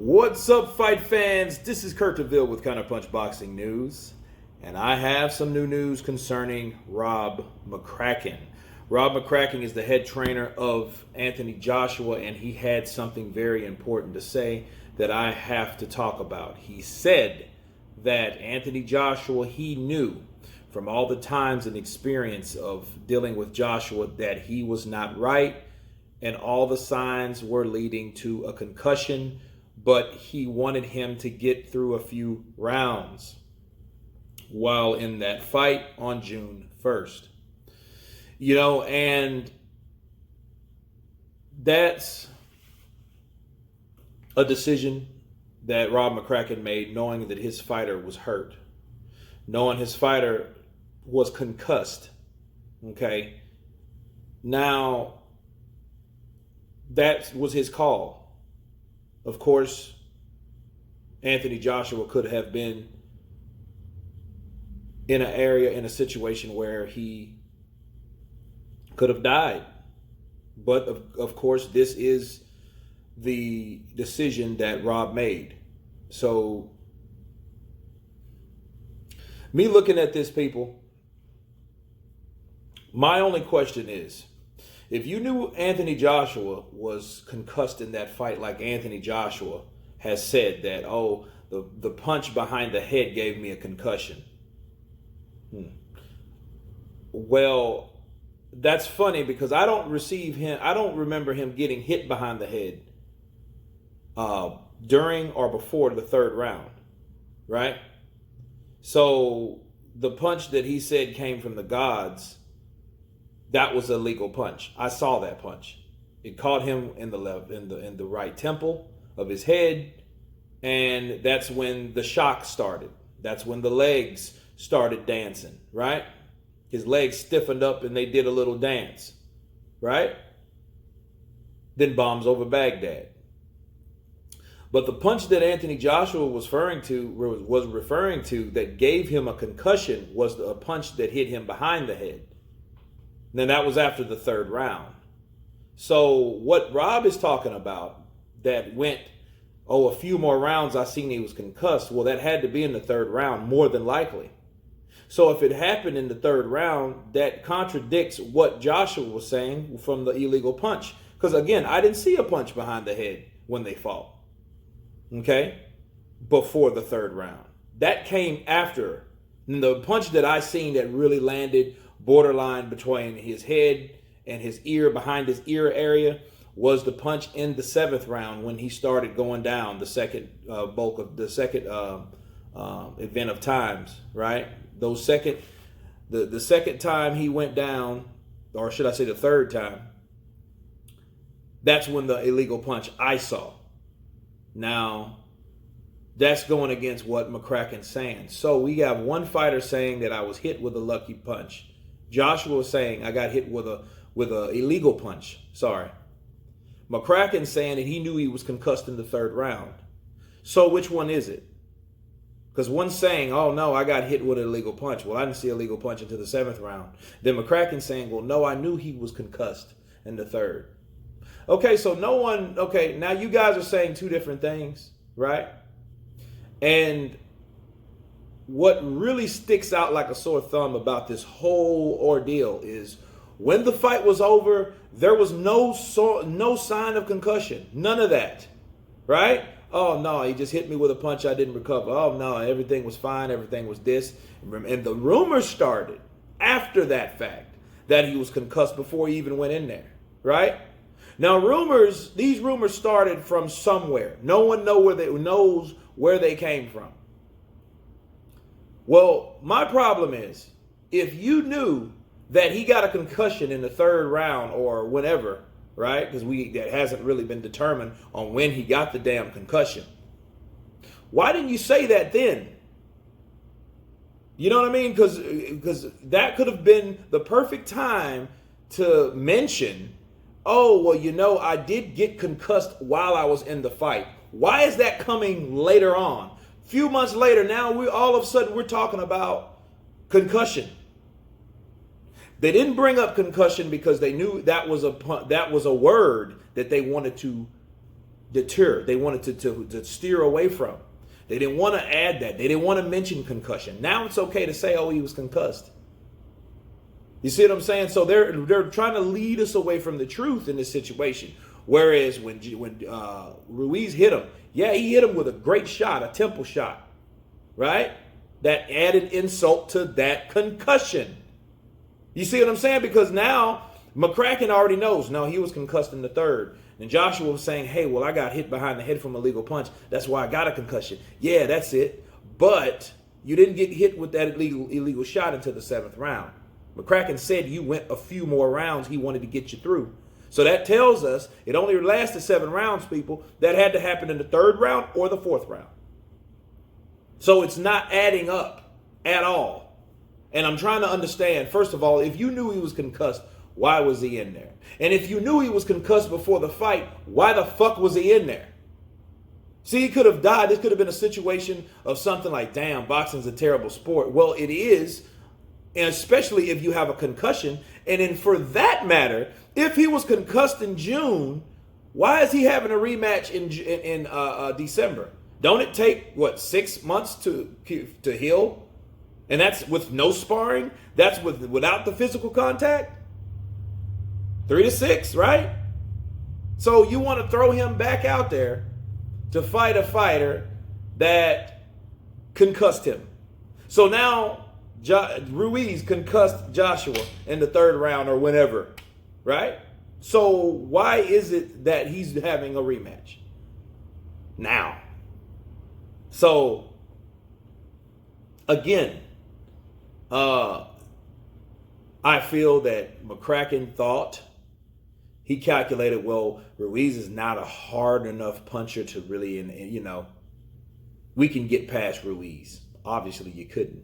What's up, fight fans? This is Kurt DeVille with Counterpunch Boxing News, and I have some new news concerning Rob Mccracken. Rob Mccracken is the head trainer of Anthony Joshua, and he had something very important to say that I have to talk about. He said that Anthony Joshua, he knew from all the times and experience of dealing with Joshua that he was not right, and all the signs were leading to a concussion, but he wanted him to get through a few rounds while in that fight on June 1st. And that's a decision that Rob Mccracken made, knowing that his fighter was hurt, knowing his fighter was concussed. Okay. Now, that was his call. Of course, Anthony Joshua could have been in a situation where he could have died. But of course, this is the decision that Rob made. So, me looking at this, people, my only question is, if you knew Anthony Joshua was concussed in that fight, like Anthony Joshua has said that, the punch behind the head gave me a concussion. Well, that's funny because I don't remember him getting hit behind the head during or before the third round, right? So the punch that he said came from the gods, that was a legal punch. I saw that punch. It caught him in the right temple of his head, and that's when the shock started. That's when the legs started dancing, right? His legs stiffened up and they did a little dance, right? Then bombs over Baghdad. But the punch that Anthony Joshua was referring to that gave him a concussion was a punch that hit him behind the head. Then that was after the third round. So what Rob is talking about that went, a few more rounds, I seen he was concussed. Well, that had to be in the third round, more than likely. So if it happened in the third round, that contradicts what Joshua was saying from the illegal punch. Because again, I didn't see a punch behind the head when they fought. Okay? Before the third round. That came after. And the punch that I seen that really landed borderline between his head and his ear, behind his ear area, was the punch in the seventh round when he started going down the second bulk of the second event of times, right? The second time he went down, or should I say the third time, that's when the illegal punch I saw. Now, that's going against what Mccracken's saying. So we have one fighter saying that I was hit with a lucky punch. Joshua was saying I got hit with a illegal punch. Sorry. Mccracken saying that he knew he was concussed in the third round. So which one is it? Because one's saying, oh no, I got hit with an illegal punch. Well, I didn't see a legal punch until the seventh round. Then Mccracken saying, well, no, I knew he was concussed in the third. Okay, so now you guys are saying two different things, right? And what really sticks out like a sore thumb about this whole ordeal is when the fight was over, there was no sign of concussion. None of that, right? Oh, no, he just hit me with a punch. I didn't recover. Oh, no, everything was fine. Everything was this. And the rumors started after that fact that he was concussed before he even went in there, right? Now, these rumors started from somewhere. No one knows where they came from. Well, my problem is, if you knew that he got a concussion in the third round or whenever, right? Because that hasn't really been determined on when he got the damn concussion. Why didn't you say that then? You know what I mean? Because that could have been the perfect time to mention, I did get concussed while I was in the fight. Why is that coming later on? A few months later, now all of a sudden we're talking about concussion. They didn't bring up concussion because they knew that was a word that they wanted to deter. They wanted to steer away from. They didn't want to add that. They didn't want to mention concussion. Now it's okay to say, oh, he was concussed. You see what I'm saying? So they're trying to lead us away from the truth in this situation. Whereas when Ruiz hit him, yeah, he hit him with a great shot, a temple shot, right? That added insult to that concussion. You see what I'm saying? Because now Mccracken already knows, no, he was concussed in the third. And Joshua was saying, hey, well, I got hit behind the head from a legal punch. That's why I got a concussion. Yeah, that's it. But you didn't get hit with that illegal shot until the 7th round. Mccracken said you went a few more rounds. He wanted to get you through. So that tells us it only lasted 7 rounds, people. That had to happen in the 3rd round or the 4th round. So it's not adding up at all. And I'm trying to understand, first of all, if you knew he was concussed, why was he in there? And if you knew he was concussed before the fight, why the fuck was he in there? See, he could have died. This could have been a situation of something like, damn, boxing's a terrible sport. Well, it is, and especially if you have a concussion. And then for that matter, if he was concussed in June, why is he having a rematch in December? Don't it take, 6 months to heal? And that's with no sparring? That's without the physical contact? 3 to 6, right? So you want to throw him back out there to fight a fighter that concussed him. So now Ruiz concussed Joshua in the 3rd round or whenever, right? So why is it that he's having a rematch now? So again, I feel that Mccracken thought, he calculated, well, Ruiz is not a hard enough puncher to really, we can get past Ruiz. Obviously, you couldn't,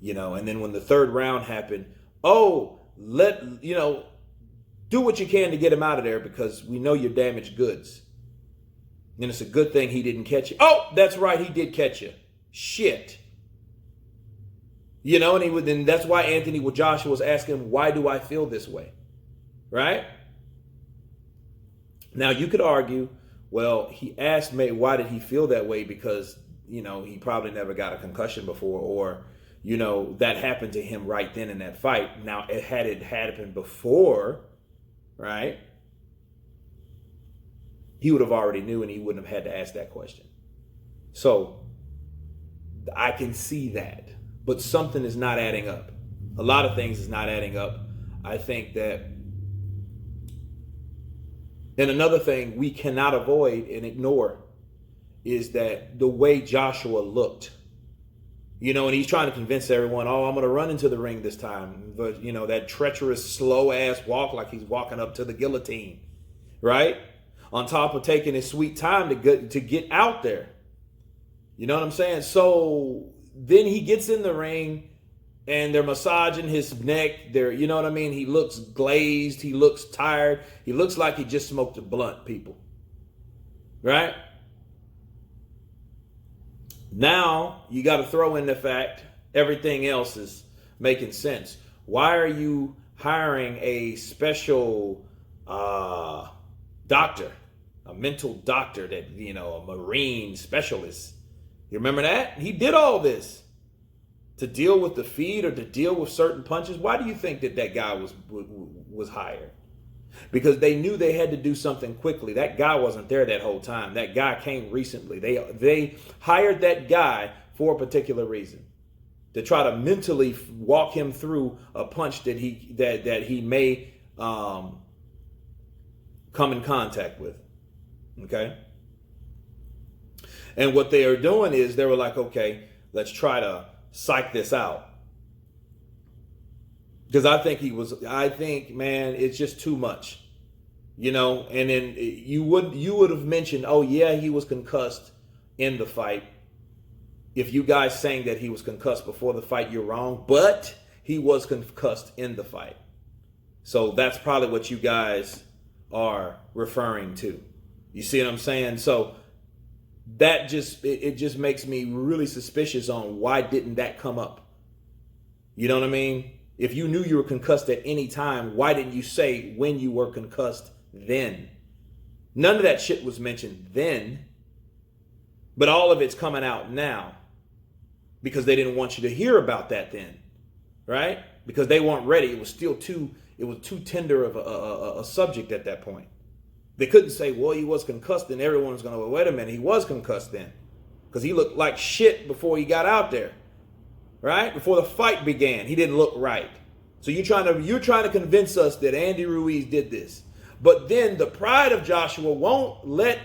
and then when the 3rd round happened, do what you can to get him out of there because we know you're damaged goods. And it's a good thing he didn't catch you. Oh, that's right, he did catch you. Shit. And that's why Anthony with Joshua was asking, why do I feel this way? Right? Now, you could argue, well, he asked me, why did he feel that way? Because, he probably never got a concussion before, or, that happened to him right then in that fight. Now, had it happened before, right, he would have already knew and he wouldn't have had to ask that question. So, I can see that. But something is not adding up. A lot of things is not adding up. I think that, and another thing we cannot avoid and ignore is that the way Joshua looked, and he's trying to convince everyone, oh, I'm going to run into the ring this time. But, that treacherous, slow ass walk like he's walking up to the guillotine, right? On top of taking his sweet time to get out there. You know what I'm saying? So then he gets in the ring and they're massaging his neck. He looks glazed. He looks tired. He looks like he just smoked a blunt, people. Right? Now, you got to throw in the fact everything else is making sense. Why are you hiring a special doctor, a mental doctor that, a marine specialist? You remember that? He did all this to deal with the feed or to deal with certain punches. Why do you think that guy was hired? Because they knew they had to do something quickly. That guy wasn't there that whole time. That guy came recently. They hired that guy for a particular reason, to try to mentally walk him through a punch that he may come in contact with. Okay. And what they are doing is they were like, okay, let's try to psych this out. Because I think, man, it's just too much, and then you would have mentioned, oh yeah, he was concussed in the fight. If you guys saying that he was concussed before the fight, you're wrong, but he was concussed in the fight. So that's probably what you guys are referring to. You see what I'm saying? So that just makes me really suspicious on why didn't that come up? You know what I mean? If you knew you were concussed at any time, why didn't you say when you were concussed then? None of that shit was mentioned then, but all of it's coming out now because they didn't want you to hear about that then, right? Because they weren't ready. It was too tender of a subject at that point. They couldn't say, well, he was concussed, and everyone was going to, well, wait a minute, he was concussed then. Because he looked like shit before he got out there, right? Before the fight began, he didn't look right. So you're trying to convince us that Andy Ruiz did this. But then the pride of Joshua won't let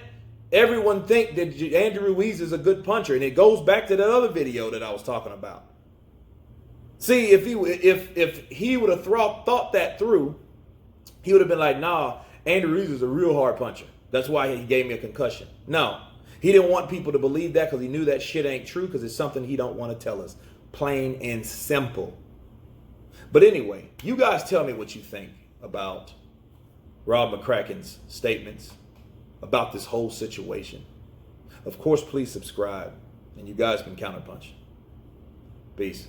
everyone think that Andy Ruiz is a good puncher. And it goes back to that other video that I was talking about. See, if he would have thought that through, he would have been like, nah, Andy Ruiz is a real hard puncher. That's why he gave me a concussion. No, he didn't want people to believe that because he knew that shit ain't true because it's something he don't want to tell us. Plain and simple. But anyway, you guys tell me what you think about Rob Mccracken's statements about this whole situation. Of course, please subscribe, and you guys can counterpunch. Peace.